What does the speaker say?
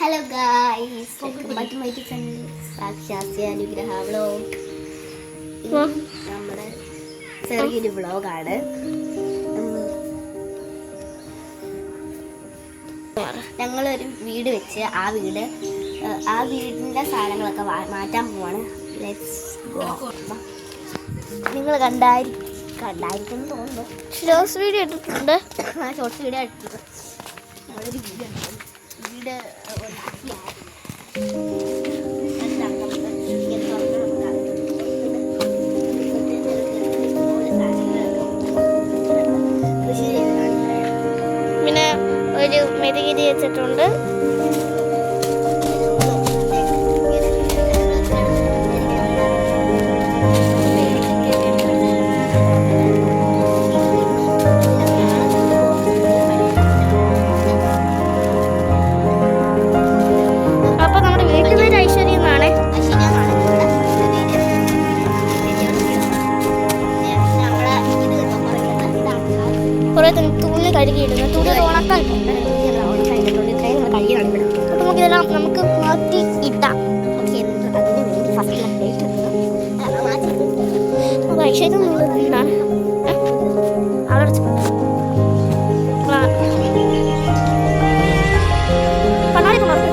Hello guys, welcome back to my channel Sakshatya Anugraha vlog. നമ്മുടെ ചെറിയൊരു വ്ളോഗാണ്. ഞങ്ങളൊരു വീട് വെച്ച് ആ വീടിൻ്റെ സാധനങ്ങളൊക്കെ മാറ്റാൻ പോവാണ്. Let's go. നിങ്ങൾ കണ്ടായിരിക്കും തോന്നുന്നു. ഷോർട്സ് വീഡിയോ ഇട്ടിട്ടുണ്ട്. ഷോർട്സ് വീഡിയോ ഇട്ടിട്ടുണ്ട്. നമ്മളൊരു വീട് പിന്നെ ഒരു മെഴുകുതിരി വെച്ചിട്ടുണ്ട്. തുണി കഴുകിയിടുന്നു. തുണി ഉണക്കാൻ അപ്പം നമുക്കിതെല്ലാം നമുക്ക് മാറ്റി ഇടാം. ഐശ്വര്യം എന്താണ് കണ്ണാടി മാറ്റി